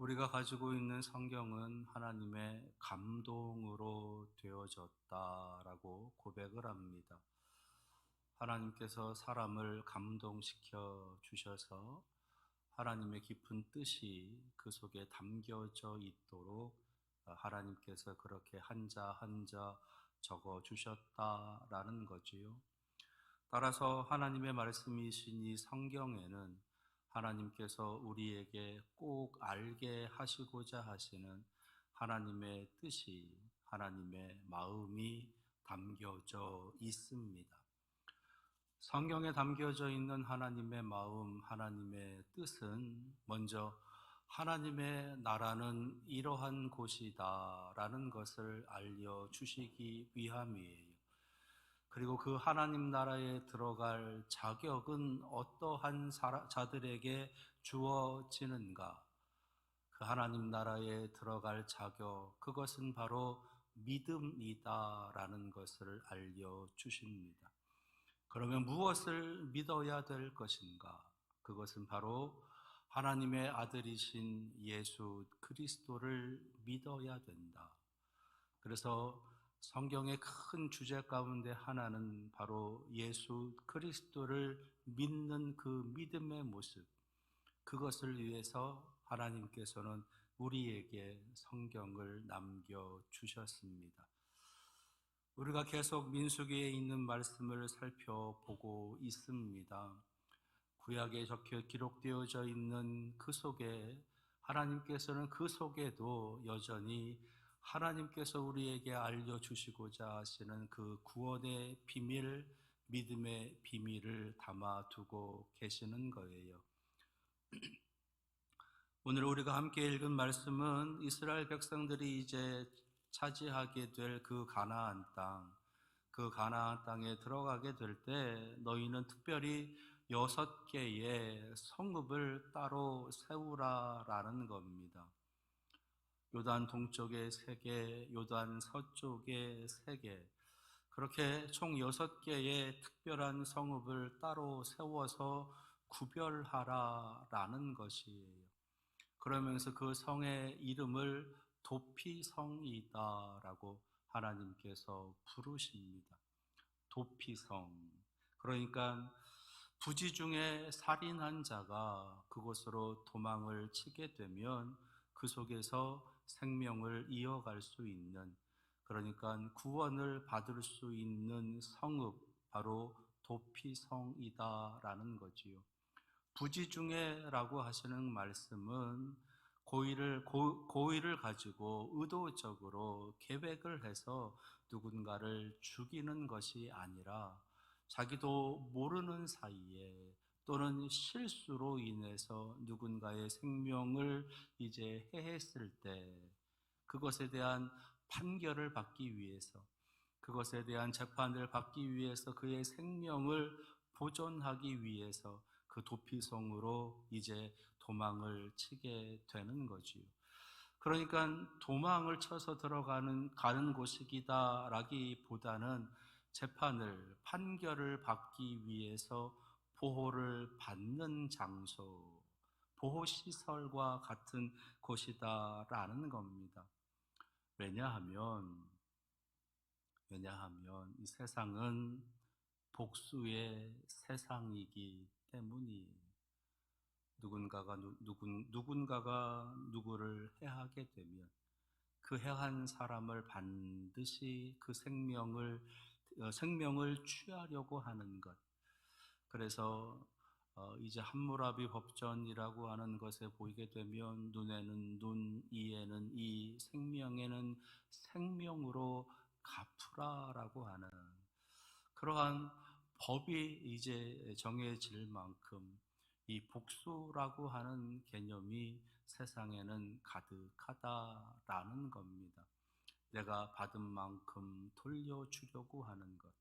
우리가 가지고 있는 성경은 하나님의 감동으로 되어졌다라고 고백을 합니다. 하나님께서 사람을 감동시켜 주셔서 하나님의 깊은 뜻이 그 속에 담겨져 있도록 하나님께서 그렇게 한자 한자 적어 주셨다라는 거지요. 따라서 하나님의 말씀이신 이 성경에는 하나님께서 우리에게 꼭 알게 하시고자 하시는 하나님의 뜻이, 하나님의 마음이 담겨져 있습니다. 성경에 담겨져 있는 하나님의 마음, 하나님의 뜻은 먼저 하나님의 나라는 이러한 곳이다라는 것을 알려주시기 위함이에요. 그리고 그 하나님 나라에 들어갈 자격은 어떠한 자들에게 주어지는가? 그 하나님 나라에 들어갈 자격, 그것은 바로 믿음이다라는 것을 알려주십니다. 그러면 무엇을 믿어야 될 것인가? 그것은 바로 하나님의 아들이신 예수 그리스도를 믿어야 된다. 그래서 성경의 큰 주제 가운데 하나는 바로 예수 그리스도를 믿는 그 믿음의 모습, 그것을 위해서 하나님께서는 우리에게 성경을 남겨주셨습니다. 우리가 계속 민수기에 있는 말씀을 살펴보고 있습니다. 구약에 적혀 기록되어져 있는 그 속에 하나님께서는 그 속에도 여전히 하나님께서 우리에게 알려주시고자 하시는 그 구원의 비밀, 믿음의 비밀을 담아두고 계시는 거예요. 오늘 우리가 함께 읽은 말씀은 이스라엘 백성들이 이제 차지하게 될 그 가나안 땅, 그 가나안 땅에 들어가게 될 때 너희는 특별히 6개의 성읍을 따로 세우라라는 겁니다. 요단 동쪽에 3개, 요단 서쪽에 3개, 그렇게 총 6개의 특별한 성읍을 따로 세워서 구별하라라는 것이에요. 그러면서 그 성의 이름을 도피성이다라고 하나님께서 부르십니다. 도피성. 그러니까 부지 중에 살인한 자가 그곳으로 도망을 치게 되면 그 속에서 생명을 이어갈 수 있는, 그러니까 구원을 받을 수 있는 성읍, 바로 도피성이다라는 거지요. 부지 중에라고 하시는 말씀은 고의를 가지고 의도적으로 계획을 해서 누군가를 죽이는 것이 아니라 자기도 모르는 사이에 또는 실수로 인해서 누군가의 생명을 이제 해했을 때 그것에 대한 판결을 받기 위해서, 그것에 대한 재판을 받기 위해서, 그의 생명을 보존하기 위해서 그 도피성으로 이제 도망을 치게 되는 거지요. 그러니까 도망을 쳐서 가는 곳이기다라기보다는 재판을, 판결을 받기 위해서 보호를 받는 장소, 보호시설과 같은 곳이다라는 겁니다. 왜냐하면 이 세상은 복수의 세상이기 때문이에요. 누군가가 누구를 해하게 되면 그 해한 사람을 반드시 그 생명을 취하려고 하는 것. 그래서 이제 함무라비 법전이라고 하는 것에 보이게 되면 눈에는 눈, 이에는 이, 생명에는 생명으로 갚으라라고 하는 그러한 법이 이제 정해질 만큼 이 복수라고 하는 개념이 세상에는 가득하다라는 겁니다. 내가 받은 만큼 돌려주려고 하는 것,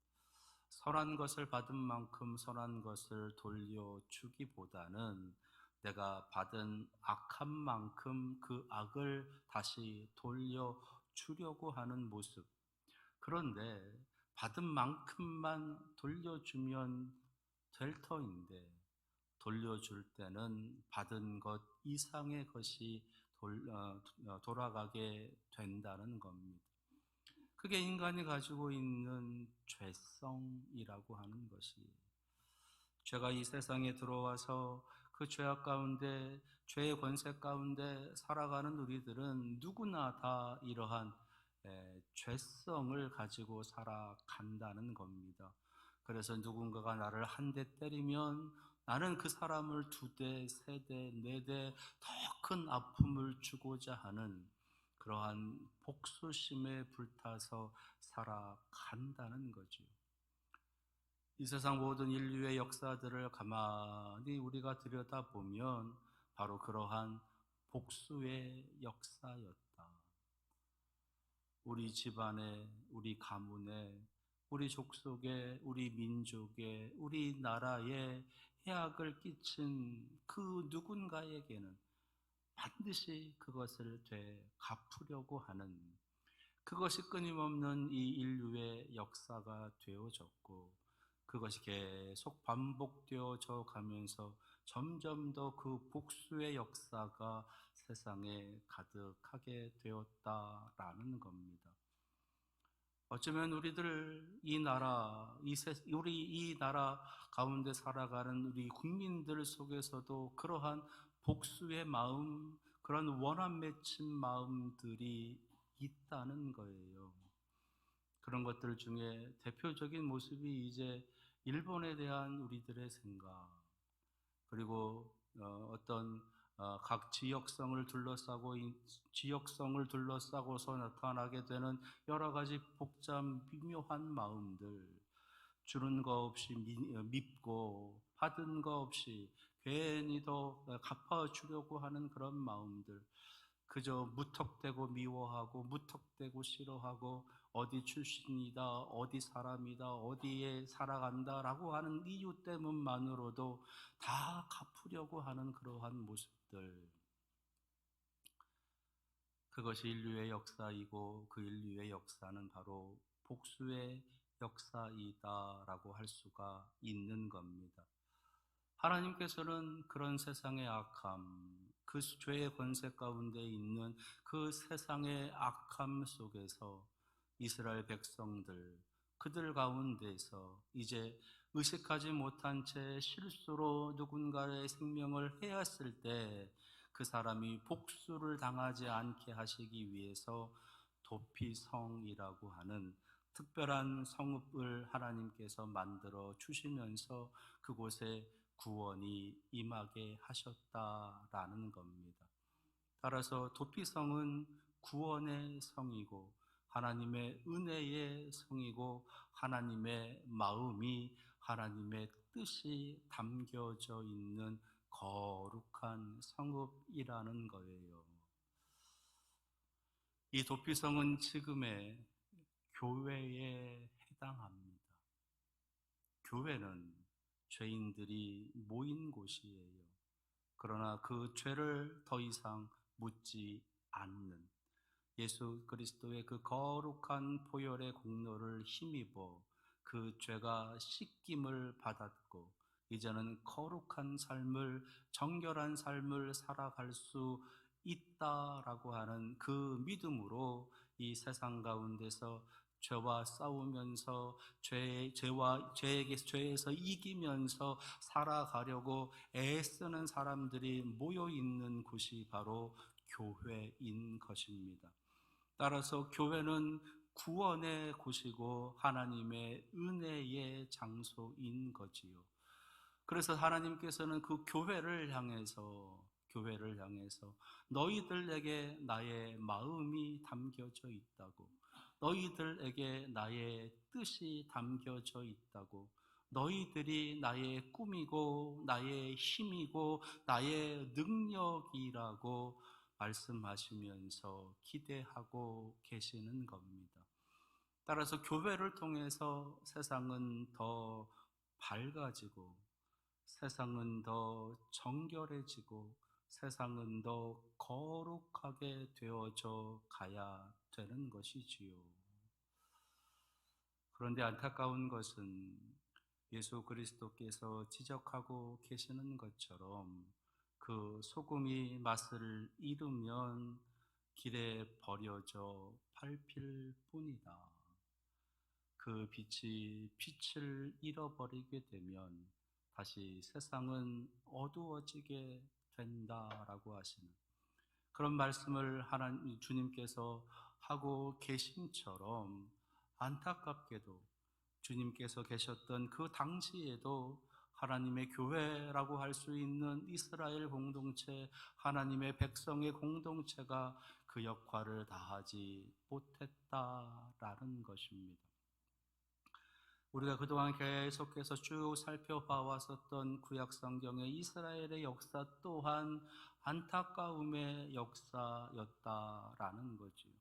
선한 것을 받은 만큼 선한 것을 돌려주기보다는 내가 받은 악한 만큼 그 악을 다시 돌려주려고 하는 모습. 그런데 받은 만큼만 돌려주면 될 터인데 돌려줄 때는 받은 것 이상의 것이 돌아가게 된다는 겁니다. 그게 인간이 가지고 있는 죄성이라고 하는 것이, 죄가 이 세상에 들어와서 그 죄악 가운데, 죄의 권세 가운데 살아가는 우리들은 누구나 다 이러한 죄성을 가지고 살아간다는 겁니다. 그래서 누군가가 나를 한 대 때리면 나는 그 사람을 두 대, 세 대, 네 대 더 큰 아픔을 주고자 하는 그러한 복수심에 불타서 살아간다는 거죠. 이 세상 모든 인류의 역사들을 가만히 우리가 들여다보면 바로 그러한 복수의 역사였다. 우리 집안에, 우리 가문에, 우리 족속에, 우리 민족에, 우리 나라에 해악을 끼친 그 누군가에게는 반드시 그것을 되갚으려고 하는, 그것이 끊임없는 이 인류의 역사가 되어졌고, 그것이 계속 반복되어져 가면서 점점 더 그 복수의 역사가 세상에 가득하게 되었다라는 겁니다. 어쩌면 우리들 이 나라, 우리 이 나라 가운데 살아가는 우리 국민들 속에서도 그러한 복수의 마음, 그런 원한 맺힌 마음들이 있다는 거예요. 그런 것들 중에 대표적인 모습이 이제 일본에 대한 우리들의 생각, 그리고 어떤 각 지역성을 둘러싸고서 나타나게 되는 여러 가지 복잡 미묘한 마음들, 주는 거 없이 밉고 받은 거 없이 괜히 더 갚아주려고 하는 그런 마음들, 그저 무턱대고 미워하고 무턱대고 싫어하고 어디 출신이다, 어디 사람이다, 어디에 살아간다라고 하는 이유 때문만으로도 다 갚으려고 하는 그러한 모습들, 그것이 인류의 역사이고 그 인류의 역사는 바로 복수의 역사이다라고 할 수가 있는 겁니다. 하나님께서는 그런 세상의 악함, 그 죄의 권세 가운데 있는 그 세상의 악함 속에서 이스라엘 백성들, 그들 가운데서 이제 의식하지 못한 채 실수로 누군가의 생명을 해였을 때 그 사람이 복수를 당하지 않게 하시기 위해서 도피성이라고 하는 특별한 성읍을 하나님께서 만들어 주시면서 그곳에 구원이 임하게 하셨다라는 겁니다. 따라서 도피성은 구원의 성이고 하나님의 은혜의 성이고 하나님의 마음이, 하나님의 뜻이 담겨져 있는 거룩한 성읍이라는 거예요. 이 도피성은 지금의 교회에 해당합니다. 교회는 죄인들이 모인 곳이에요. 그러나 그 죄를 더 이상 묻지 않는, 예수 그리스도의 그 거룩한 보혈의 공로를 힘입어 그 죄가 씻김을 받았고 이제는 거룩한 삶을, 정결한 삶을 살아갈 수 있다라고 하는 그 믿음으로 이 세상 가운데서 죄와 싸우면서 죄에서 이기면서 살아가려고 애쓰는 사람들이 모여 있는 곳이 바로 교회인 것입니다. 따라서 교회는 구원의 곳이고 하나님의 은혜의 장소인 거지요. 그래서 하나님께서는 그 교회를 향해서 너희들에게 나의 마음이 담겨져 있다고, 너희들에게 나의 뜻이 담겨져 있다고, 너희들이 나의 꿈이고 나의 힘이고 나의 능력이라고 말씀하시면서 기대하고 계시는 겁니다. 따라서 교회를 통해서 세상은 더 밝아지고 세상은 더 정결해지고 세상은 더 거룩하게 되어져 가야 되는 것이지요. 그런데 안타까운 것은 예수 그리스도께서 지적하고 계시는 것처럼 그 소금이 맛을 잃으면 길에 버려져 밟힐 뿐이다. 그 빛이 빛을 잃어버리게 되면 다시 세상은 어두워지게 된다라고 하시는 그런 말씀을 하나님 주님께서 하고 계심처럼, 안타깝게도 주님께서 계셨던 그 당시에도 하나님의 교회라고 할 수 있는 이스라엘 공동체, 하나님의 백성의 공동체가 그 역할을 다하지 못했다라는 것입니다. 우리가 그동안 계속해서 쭉 살펴봐 왔었던 구약 성경의 이스라엘의 역사 또한 안타까움의 역사였다라는 거지요.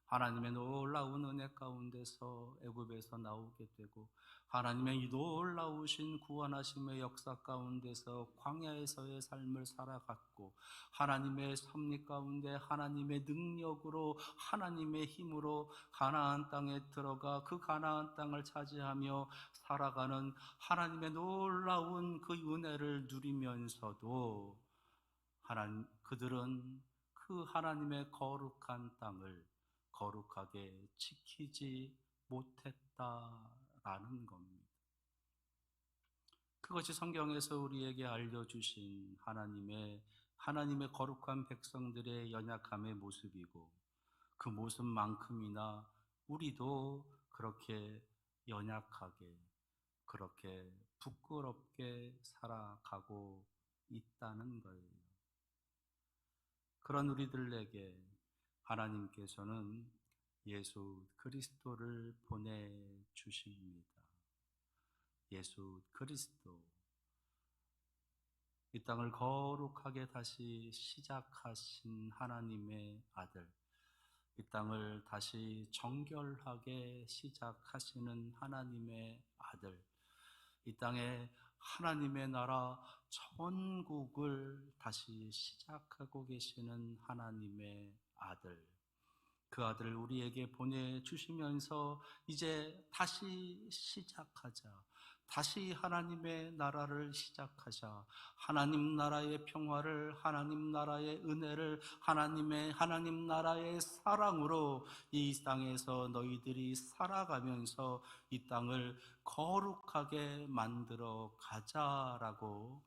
하나님의 놀라운 은혜 가운데서 애굽에서 나오게 되고, 하나님의 놀라우신 구원하심의 역사 가운데서 광야에서의 삶을 살아갔고, 하나님의 섭리 가운데 하나님의 능력으로, 하나님의 힘으로 가나안 땅에 들어가 그 가나안 땅을 차지하며 살아가는 하나님의 놀라운 그 은혜를 누리면서도 그들은 그 하나님의 거룩한 땅을 거룩하게 지키지 못했다라는 겁니다. 그것이 성경에서 우리에게 알려주신 하나님의 거룩한 백성들의 연약함의 모습이고, 그 모습만큼이나 우리도 그렇게 연약하게, 그렇게 부끄럽게 살아가고 있다는 거예요. 그런 우리들에게 하나님께서는 예수 그리스도를 보내주십니다. 예수 그리스도, 이 땅을 거룩하게 다시 시작하신 하나님의 아들, 이 땅을 다시 정결하게 시작하시는 하나님의 아들, 이 땅에 하나님의 나라 천국을 다시 시작하고 계시는 하나님의 아들, 그 아들을 우리에게 보내주시면서 이제 다시 시작하자, 다시 하나님의 나라를 시작하자, 하나님 나라의 평화를, 하나님 나라의 은혜를, 하나님 나라의 사랑으로 이 땅에서 너희들이 살아가면서 이 땅을 거룩하게 만들어 가자라고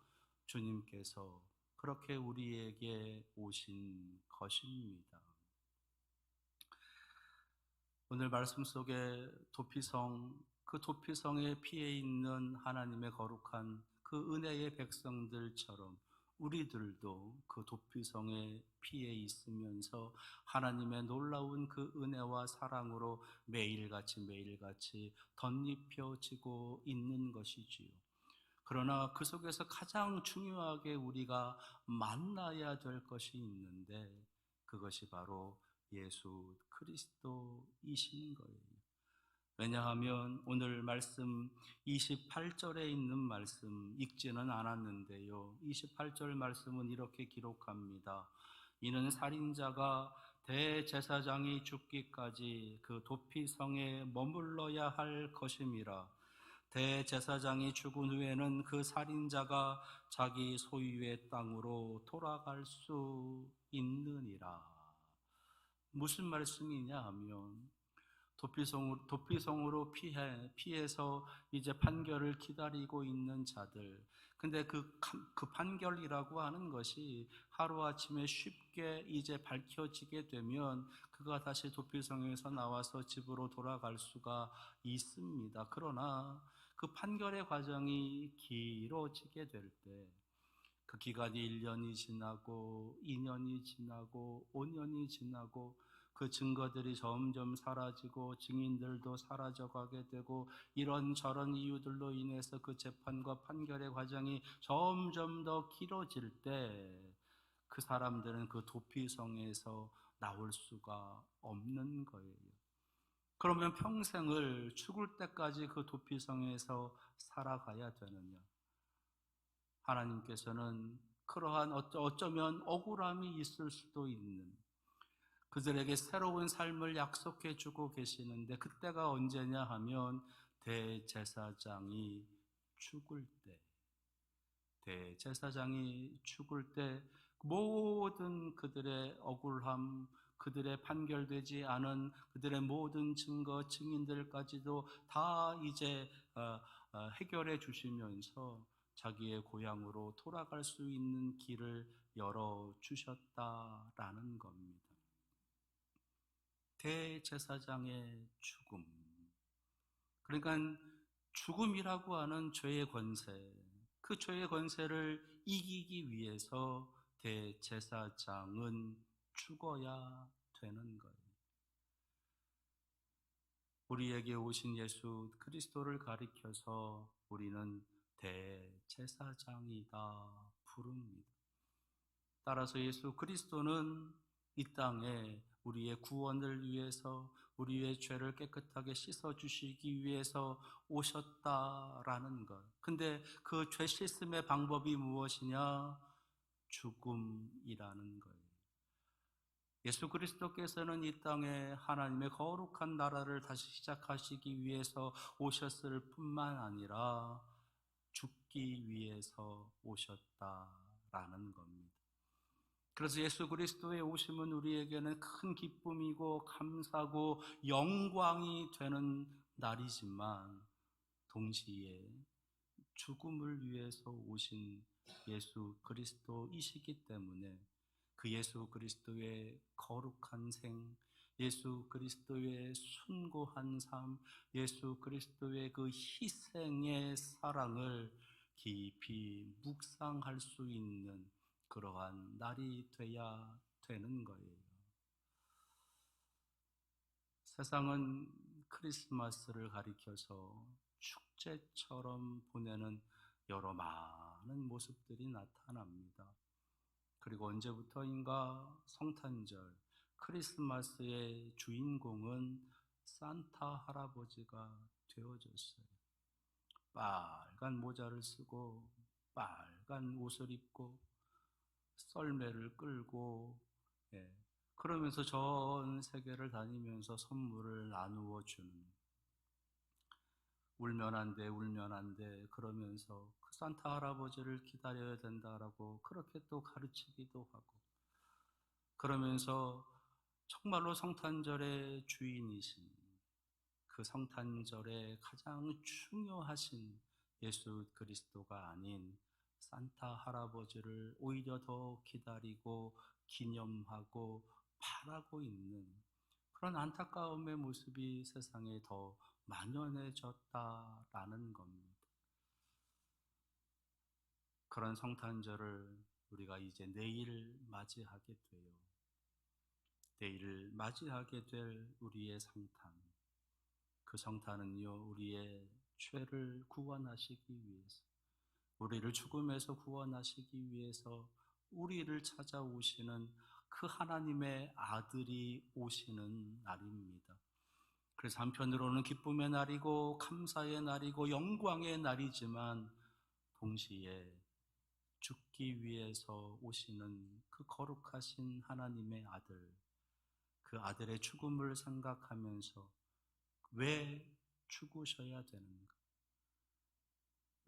주님께서 그렇게 우리에게 오신 것입니다. 오늘 말씀 속에 그 도피성에 피해 있는 하나님의 거룩한 그 은혜의 백성들처럼 우리들도 그 도피성에 피해 있으면서 하나님의 놀라운 그 은혜와 사랑으로 매일같이 덧입혀지고 있는 것이지요. 그러나 그 속에서 가장 중요하게 우리가 만나야 될 것이 있는데, 그것이 바로 예수 그리스도이신 거예요. 왜냐하면 오늘 말씀 28절에 있는 말씀 읽지는 않았는데요, 28절 말씀은 이렇게 기록합니다. 이는 살인자가 대제사장이 죽기까지 그 도피성에 머물러야 할 것임이라. 대제사장이 죽은 후에는 그 살인자가 자기 소유의 땅으로 돌아갈 수 있느니라. 무슨 말씀이냐 하면, 도피성으로 피해서 이제 판결을 기다리고 있는 자들, 근데 그 판결이라고 하는 것이 하루아침에 쉽게 이제 밝혀지게 되면 그가 다시 도피성에서 나와서 집으로 돌아갈 수가 있습니다. 그러나 그 판결의 과정이 길어지게 될 때, 그 기간이 1년이 지나고 2년이 지나고 5년이 지나고 그 증거들이 점점 사라지고 증인들도 사라져가게 되고, 이런저런 이유들로 인해서 그 재판과 판결의 과정이 점점 더 길어질 때 그 사람들은 그 도피성에서 나올 수가 없는 거예요. 그러면 평생을 죽을 때까지 그 도피성에서 살아가야 되느냐? 하나님께서는 그러한 어쩌면 억울함이 있을 수도 있는 그들에게 새로운 삶을 약속해 주고 계시는데, 그때가 언제냐 하면 대제사장이 죽을 때, 대제사장이 죽을 때 모든 그들의 억울함, 그들의 판결되지 않은 그들의 모든 증거, 증인들까지도 다 이제 해결해 주시면서 자기의 고향으로 돌아갈 수 있는 길을 열어 주셨다라는 겁니다. 대제사장의 죽음. 그러니까 죽음이라고 하는 죄의 권세, 그 죄의 권세를 이기기 위해서 대제사장은 죽어야 되는 거예요. 우리에게 오신 예수 그리스도를 가리켜서 우리는 대제사장이다 부릅니다. 따라서 예수 그리스도는 이 땅에 우리의 구원을 위해서, 우리의 죄를 깨끗하게 씻어주시기 위해서 오셨다라는 것. 근데 그 죄 씻음의 방법이 무엇이냐? 죽음이라는 거예요. 예수 그리스도께서는 이 땅에 하나님의 거룩한 나라를 다시 시작하시기 위해서 오셨을 뿐만 아니라 죽기 위해서 오셨다라는 겁니다. 그래서 예수 그리스도의 오심은 우리에게는 큰 기쁨이고 감사고 영광이 되는 날이지만 동시에 죽음을 위해서 오신 예수 그리스도이시기 때문에 그 예수 그리스도의 거룩한 생, 예수 그리스도의 숭고한 삶, 예수 그리스도의 그 희생의 사랑을 깊이 묵상할 수 있는 그러한 날이 돼야 되는 거예요. 세상은 크리스마스를 가리켜서 축제처럼 보내는 여러 많은 모습들이 나타납니다. 그리고 언제부터인가 성탄절, 크리스마스의 주인공은 산타 할아버지가 되어졌어요. 빨간 모자를 쓰고 빨간 옷을 입고 썰매를 끌고 그러면서 전 세계를 다니면서 선물을 나누어 주는, 울면 안 돼, 울면 안 돼 그러면서 그 산타 할아버지를 기다려야 된다라고 그렇게 또 가르치기도 하고, 그러면서 정말로 성탄절의 주인이신, 그 성탄절의 가장 중요하신 예수 그리스도가 아닌 산타 할아버지를 오히려 더 기다리고 기념하고 바라고 있는 그런 안타까움의 모습이 세상에 더 만연해졌다라는 겁니다. 그런 성탄절을 우리가 이제 내일 맞이하게 돼요. 내일 맞이하게 될 우리의 성탄, 그 성탄은요, 우리의 죄를 구원하시기 위해서, 우리를 죽음에서 구원하시기 위해서 우리를 찾아오시는 그 하나님의 아들이 오시는 날입니다. 그래서 한편으로는 기쁨의 날이고 감사의 날이고 영광의 날이지만 동시에 죽기 위해서 오시는 그 거룩하신 하나님의 아들, 그 아들의 죽음을 생각하면서 왜 죽으셔야 되는가?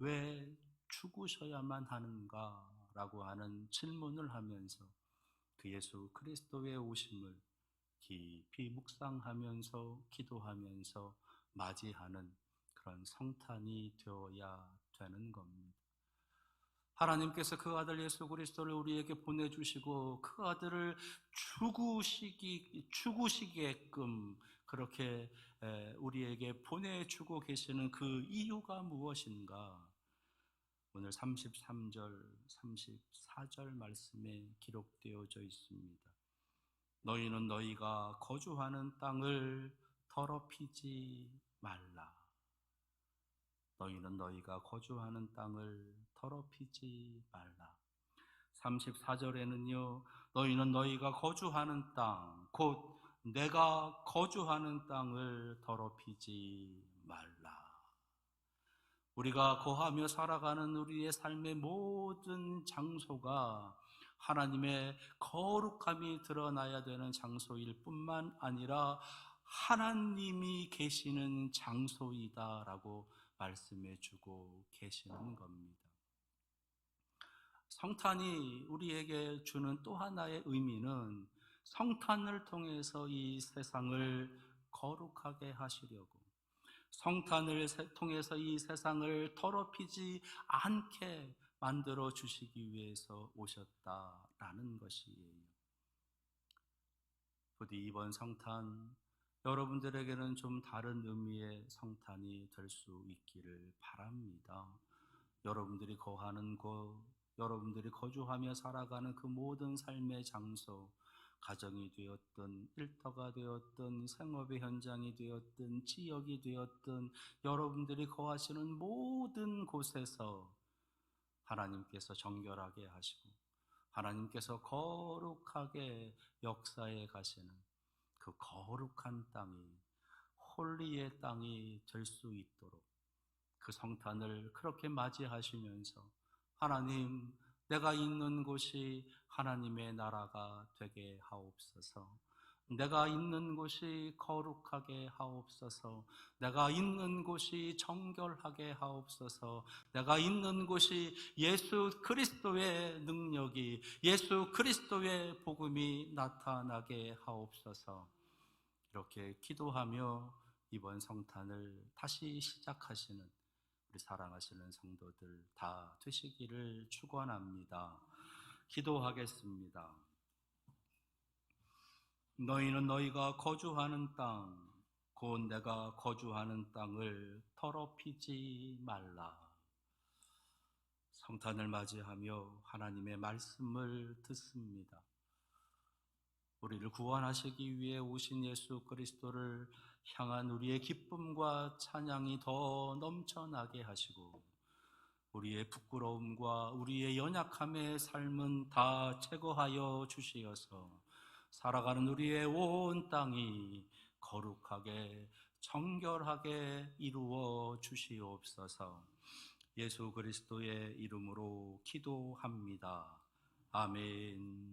왜 죽으셔야만 하는가? 라고 하는 질문을 하면서 그 예수 그리스도의 오심을 깊이 묵상하면서 기도하면서 맞이하는 그런 성탄이 되어야 되는 겁니다. 하나님께서 그 아들 예수 그리스도를 우리에게 보내주시고 그 아들을 죽으시게끔 그렇게 우리에게 보내주고 계시는 그 이유가 무엇인가? 오늘 33절, 34절 말씀에 기록되어져 있습니다. 너희는 너희가 거주하는 땅을 더럽히지 말라. 너희는 너희가 거주하는 땅을 더럽히지 말라. 34절에는요, 너희는 너희가 거주하는 땅, 곧 내가 거주하는 땅을 더럽히지 말라. 우리가 거하며 살아가는 우리의 삶의 모든 장소가 하나님의 거룩함이 드러나야 되는 장소일 뿐만 아니라 하나님이 계시는 장소이다라고 말씀해 주고 계시는 겁니다. 성탄이 우리에게 주는 또 하나의 의미는 성탄을 통해서 이 세상을 거룩하게 하시려고, 성탄을 통해서 이 세상을 더럽히지 않게 만들어 주시기 위해서 오셨다라는 것이에요. 부디 이번 성탄, 여러분들에게는 좀 다른 의미의 성탄이 될 수 있기를 바랍니다. 여러분들이 거하는 곳, 여러분들이 거주하며 살아가는 그 모든 삶의 장소, 가정이 되었든 일터가 되었든 생업의 현장이 되었든 지역이 되었든 여러분들이 거하시는 모든 곳에서 하나님께서 정결하게 하시고 하나님께서 거룩하게 역사해 가시는 그 거룩한 땅이, 홀리의 땅이 될 수 있도록 그 성탄을 그렇게 맞이하시면서, 하나님, 내가 있는 곳이 하나님의 나라가 되게 하옵소서, 내가 있는 곳이 거룩하게 하옵소서, 내가 있는 곳이 정결하게 하옵소서, 내가 있는 곳이 예수 그리스도의 능력이, 예수 그리스도의 복음이 나타나게 하옵소서. 이렇게 기도하며 이번 성탄을 다시 시작하시는 우리 사랑하시는 성도들 다 되시기를 축원합니다. 기도하겠습니다. 너희는 너희가 거주하는 땅, 곧 내가 거주하는 땅을 더럽히지 말라. 성탄을 맞이하며 하나님의 말씀을 듣습니다. 우리를 구원하시기 위해 오신 예수 그리스도를 향한 우리의 기쁨과 찬양이 더 넘쳐나게 하시고, 우리의 부끄러움과 우리의 연약함의 삶은 다 제거하여 주시어서 살아가는 우리의 온 땅이 거룩하게 정결하게 이루어 주시옵소서. 예수 그리스도의 이름으로 기도합니다. 아멘.